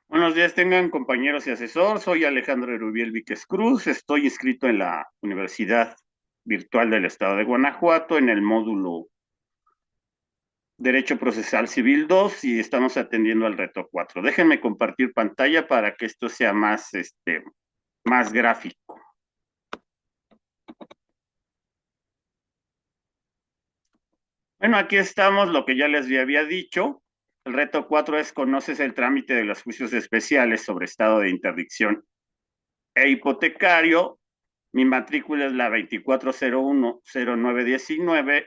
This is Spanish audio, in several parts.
Buenos días, tengan compañeros y asesor. Soy Alejandro Erubiel Víquez Cruz. Estoy inscrito en la Universidad Virtual del Estado de Guanajuato en el módulo Derecho Procesal Civil 2 y estamos atendiendo al reto 4. Déjenme compartir pantalla para que esto sea más gráfico. Bueno, aquí estamos, lo que ya les había dicho. El reto 4 es conoces el trámite de los juicios especiales sobre estado de interdicción e hipotecario. Mi matrícula es la 24010919.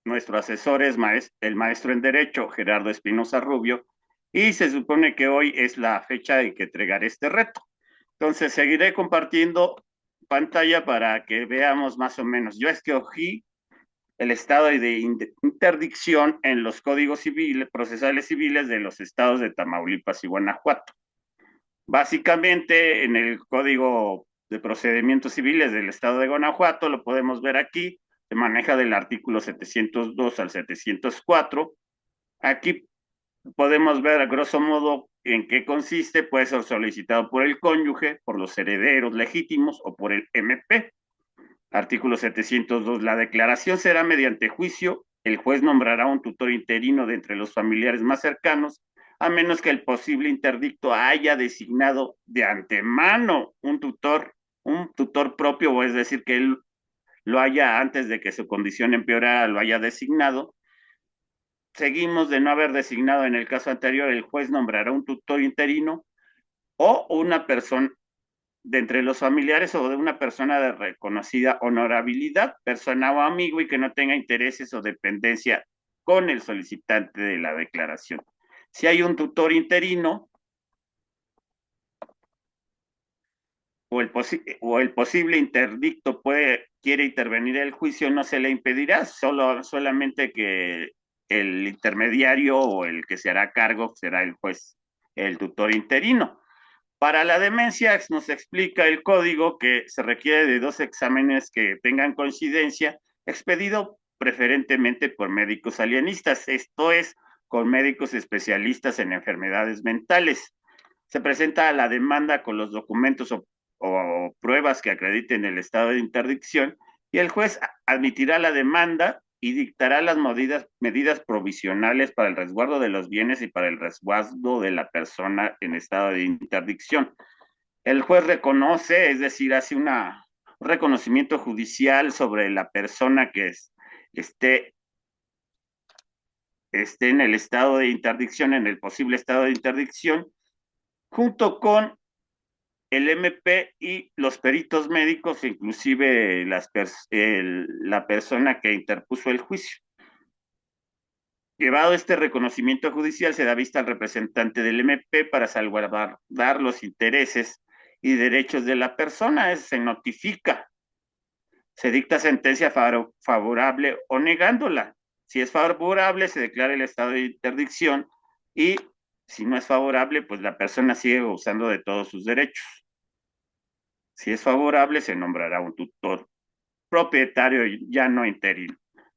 Nuestro asesor es el maestro en Derecho, Gerardo Espinosa Rubio, y se supone que hoy es la fecha en que entregaré este reto. Entonces, seguiré compartiendo pantalla para que veamos más o menos. Yo escogí el estado de interdicción en los códigos civiles, procesales civiles de los estados de Tamaulipas y Guanajuato. Básicamente, en el Código de Procedimientos Civiles del Estado de Guanajuato, lo podemos ver aquí, se maneja del artículo 702 al 704. Aquí podemos ver a grosso modo en qué consiste, puede ser solicitado por el cónyuge, por los herederos legítimos o por el MP. Artículo 702, la declaración será mediante juicio, el juez nombrará un tutor interino de entre los familiares más cercanos, a menos que el posible interdicto haya designado de antemano un tutor propio, o es decir, que él lo haya antes de que su condición empeorara, lo haya designado. Seguimos de no haber designado en el caso anterior, el juez nombrará un tutor interino o una persona de entre los familiares o de una persona de reconocida honorabilidad, persona o amigo y que no tenga intereses o dependencia con el solicitante de la declaración. Si hay un tutor interino o el posible interdicto quiere intervenir en el juicio, no se le impedirá, solamente que el intermediario o el que se hará cargo será el juez, el tutor interino. Para la demencia nos explica el código que se requiere de dos exámenes que tengan coincidencia, expedido preferentemente por médicos alienistas, esto es, con médicos especialistas en enfermedades mentales. Se presenta la demanda con los documentos o pruebas que acrediten el estado de interdicción y el juez admitirá la demanda y dictará las medidas provisionales para el resguardo de los bienes y para el resguardo de la persona en estado de interdicción. El juez reconoce, es decir, hace un reconocimiento judicial sobre la persona que esté, esté en el estado de interdicción, en el posible estado de interdicción, junto con el MP y los peritos médicos, inclusive la persona que interpuso el juicio. Llevado este reconocimiento judicial, se da vista al representante del MP para salvaguardar los intereses y derechos de la persona. Se notifica, se dicta sentencia favorable o negándola. Si es favorable, se declara el estado de interdicción y si no es favorable, pues la persona sigue gozando de todos sus derechos. Si es favorable, se nombrará un tutor propietario ya no interino.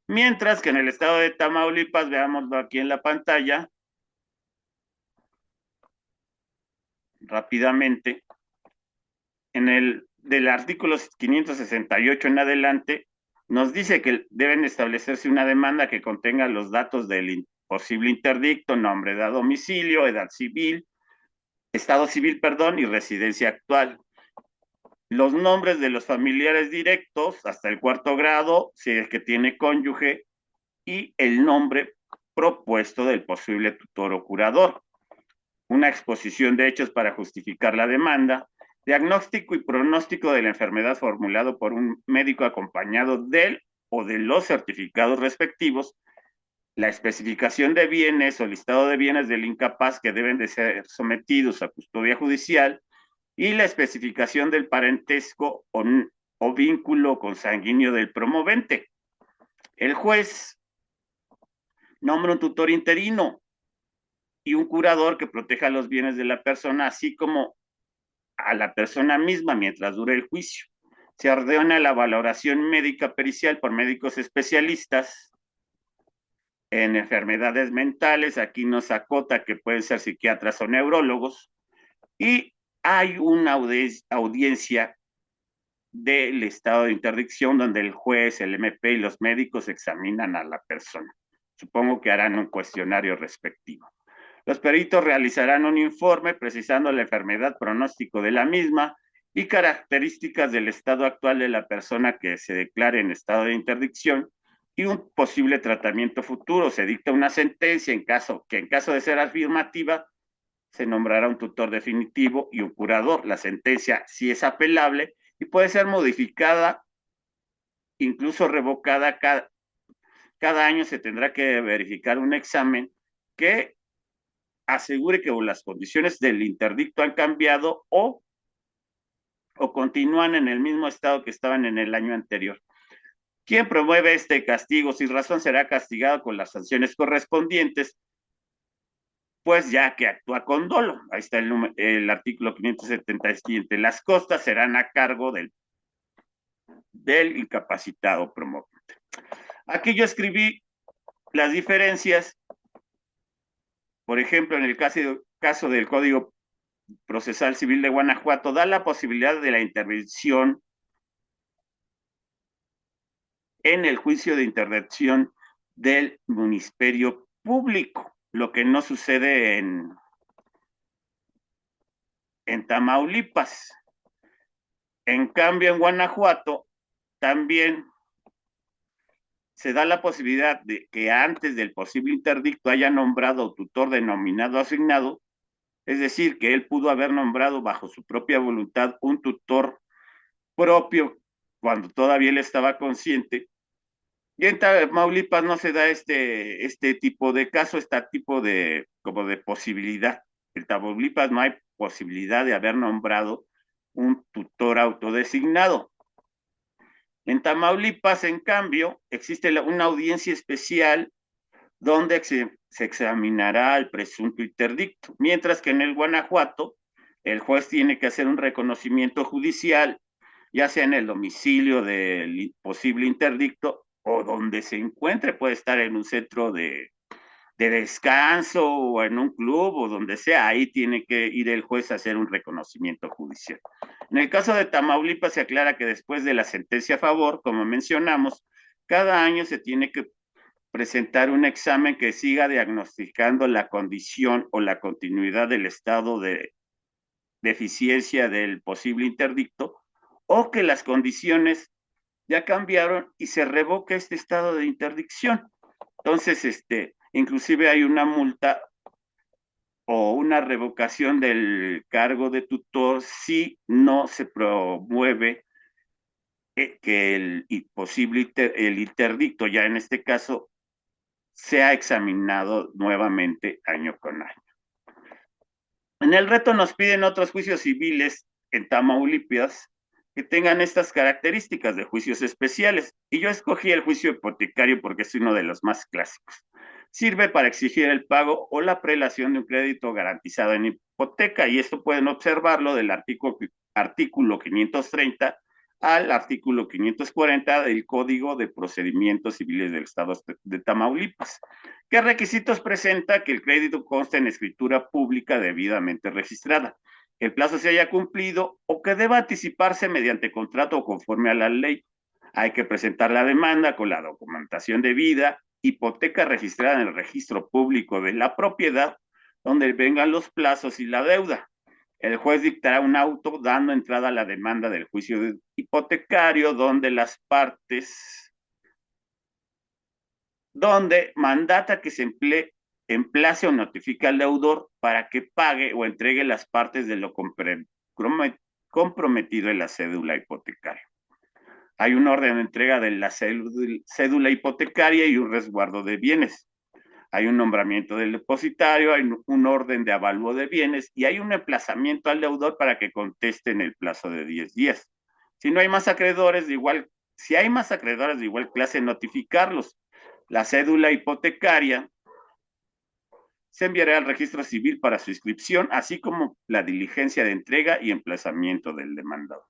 Mientras que en el estado de Tamaulipas, veámoslo aquí en la pantalla rápidamente, en el del artículo 568 en adelante, nos dice que deben establecerse una demanda que contenga los datos del posible interdicto, nombre de domicilio, edad civil, estado civil, perdón, y residencia actual. Los nombres de los familiares directos hasta el cuarto grado, si es que tiene cónyuge, y el nombre propuesto del posible tutor o curador. Una exposición de hechos para justificar la demanda, diagnóstico y pronóstico de la enfermedad formulado por un médico acompañado del o de los certificados respectivos, la especificación de bienes o listado de bienes del incapaz que deben de ser sometidos a custodia judicial y la especificación del parentesco o vínculo consanguíneo del promovente. El juez nombra un tutor interino y un curador que proteja los bienes de la persona, así como a la persona misma mientras dure el juicio. Se ordena la valoración médica pericial por médicos especialistas en enfermedades mentales. Aquí nos acota que pueden ser psiquiatras o neurólogos. y hay una audiencia del estado de interdicción donde el juez, el MP y los médicos examinan a la persona. Supongo que harán un cuestionario respectivo. Los peritos realizarán un informe precisando la enfermedad, pronóstico de la misma y características del estado actual de la persona que se declare en estado de interdicción y un posible tratamiento futuro. Se dicta una sentencia en caso de ser afirmativa se nombrará un tutor definitivo y un curador. La sentencia sí es apelable y puede ser modificada, incluso revocada. Cada año se tendrá que verificar un examen que asegure que las condiciones del interdicto han cambiado o continúan en el mismo estado que estaban en el año anterior. Quien promueve este castigo sin razón será castigado con las sanciones correspondientes, pues ya que actúa con dolo. Ahí está el artículo 577. Las costas serán a cargo del incapacitado promovente. Aquí yo escribí las diferencias, por ejemplo, en el caso del Código Procesal Civil de Guanajuato, da la posibilidad de la intervención en el juicio de interdicción del Ministerio Público, lo que no sucede en Tamaulipas. En cambio, en Guanajuato también se da la posibilidad de que antes del posible interdicto haya nombrado tutor denominado asignado, es decir, que él pudo haber nombrado bajo su propia voluntad un tutor propio cuando todavía él estaba consciente. Y en Tamaulipas no se da este tipo de caso, este tipo de, como de posibilidad. En Tamaulipas no hay posibilidad de haber nombrado un tutor autodesignado. En Tamaulipas, en cambio, existe una audiencia especial donde se examinará al presunto interdicto, mientras que en el Guanajuato el juez tiene que hacer un reconocimiento judicial, ya sea en el domicilio del posible interdicto o donde se encuentre, puede estar en un centro de descanso o en un club o donde sea, ahí tiene que ir el juez a hacer un reconocimiento judicial. En el caso de Tamaulipas se aclara que después de la sentencia a favor, como mencionamos, cada año se tiene que presentar un examen que siga diagnosticando la condición o la continuidad del estado de deficiencia del posible interdicto o que las condiciones ya cambiaron y se revoca este estado de interdicción. Entonces, inclusive hay una multa o una revocación del cargo de tutor si no se promueve que el posible el interdicto, ya en este caso, sea examinado nuevamente año con año. En el reto nos piden otros juicios civiles en Tamaulipas que tengan estas características de juicios especiales. Y yo escogí el juicio hipotecario porque es uno de los más clásicos. Sirve para exigir el pago o la prelación de un crédito garantizado en hipoteca, y esto pueden observarlo del artículo 530 al artículo 540 del Código de Procedimientos Civiles del Estado de Tamaulipas. ¿Qué requisitos presenta? Que el crédito conste en escritura pública debidamente registrada, que el plazo se haya cumplido o que deba anticiparse mediante contrato o conforme a la ley. Hay que presentar la demanda con la documentación debida, hipoteca registrada en el registro público de la propiedad, donde vengan los plazos y la deuda. El juez dictará un auto dando entrada a la demanda del juicio hipotecario, donde mandata que se emplace o notifique al deudor para que pague o entregue las partes de lo comprometido en la cédula hipotecaria. Hay un orden de entrega de la cédula hipotecaria y un resguardo de bienes. Hay un nombramiento del depositario, hay un orden de avalúo de bienes y hay un emplazamiento al deudor para que conteste en el plazo de 10 días. Si no hay más acreedores de igual, si hay más acreedores de igual clase, notificarlos. La cédula hipotecaria se enviará al registro civil para su inscripción, así como la diligencia de entrega y emplazamiento del demandado.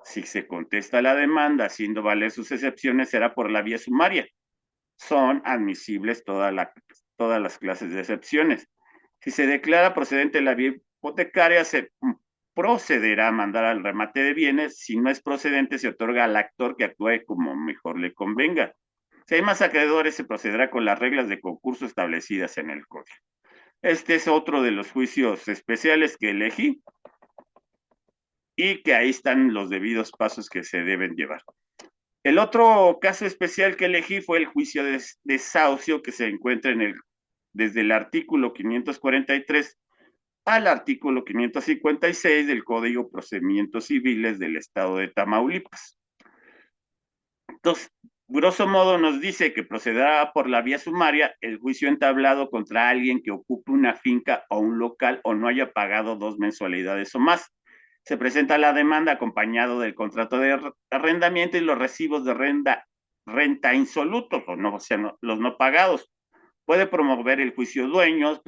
Si se contesta la demanda haciendo valer sus excepciones, será por la vía sumaria. Son admisibles todas las clases de excepciones. Si se declara procedente la vía hipotecaria se procederá a mandar al remate de bienes. Si no es procedente, se otorga al actor que actúe como mejor le convenga. Si hay más acreedores, se procederá con las reglas de concurso establecidas en el código. Este es otro de los juicios especiales que elegí y que ahí están los debidos pasos que se deben llevar. El otro caso especial que elegí fue el juicio de desahucio que se encuentra desde el artículo 543 al artículo 556 del Código de Procedimientos Civiles del Estado de Tamaulipas. Entonces, grosso modo nos dice que procederá por la vía sumaria el juicio entablado contra alguien que ocupe una finca o un local o no haya pagado 2 mensualidades o más. Se presenta la demanda acompañado del contrato de arrendamiento y los recibos de renta insolutos, o sea, los no pagados. Puede promover el juicio dueños,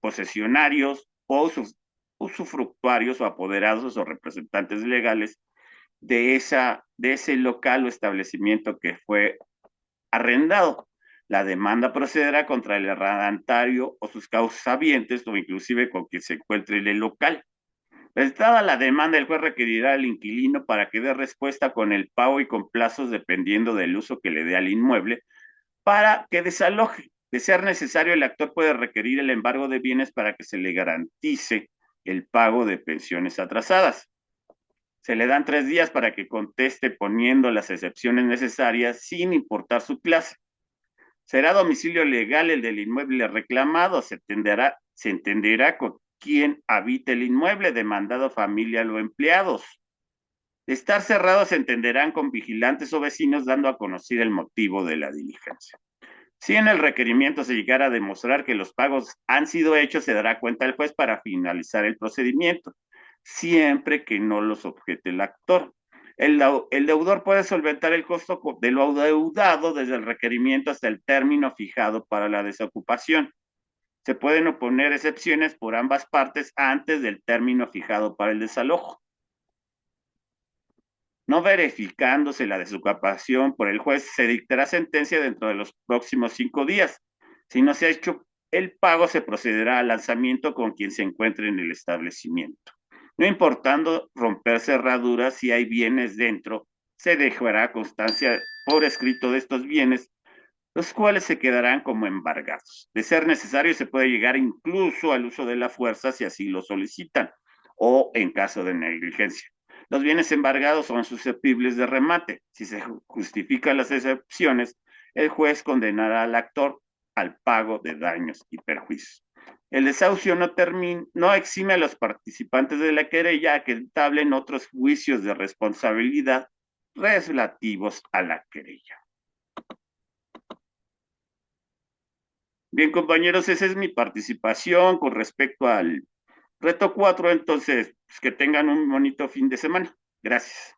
posesionarios o usufructuarios o apoderados o representantes legales de ese local o establecimiento que fue arrendado. La demanda procederá contra el arrendatario o sus causavientes o inclusive con quien se encuentre en el local. Presentada la demanda, el juez requerirá al inquilino para que dé respuesta con el pago y con plazos dependiendo del uso que le dé al inmueble para que desaloje. De ser necesario, el actor puede requerir el embargo de bienes para que se le garantice el pago de pensiones atrasadas. Se le dan 3 días para que conteste poniendo las excepciones necesarias sin importar su clase. Será domicilio legal el del inmueble reclamado, se entenderá con quién habita el inmueble, demandado, familia o empleados. De estar cerrado, se entenderán con vigilantes o vecinos dando a conocer el motivo de la diligencia. Si en el requerimiento se llegara a demostrar que los pagos han sido hechos, se dará cuenta al juez para finalizar el procedimiento, siempre que no los objete el actor. El deudor puede solventar el costo de lo adeudado desde el requerimiento hasta el término fijado para la desocupación. Se pueden oponer excepciones por ambas partes antes del término fijado para el desalojo. No verificándose la desocupación por el juez, se dictará sentencia dentro de los próximos 5 días. Si no se ha hecho el pago, se procederá al lanzamiento con quien se encuentre en el establecimiento. No importando romper cerraduras, si hay bienes dentro, se dejará constancia por escrito de estos bienes, los cuales se quedarán como embargados. De ser necesario, se puede llegar incluso al uso de la fuerza si así lo solicitan, o en caso de negligencia. Los bienes embargados son susceptibles de remate. Si se justifican las excepciones, el juez condenará al actor al pago de daños y perjuicios. El desahucio no exime a los participantes de la querella a que entablen otros juicios de responsabilidad relativos a la querella. Bien, compañeros, esa es mi participación con respecto al reto 4. Entonces, pues que tengan un bonito fin de semana. Gracias.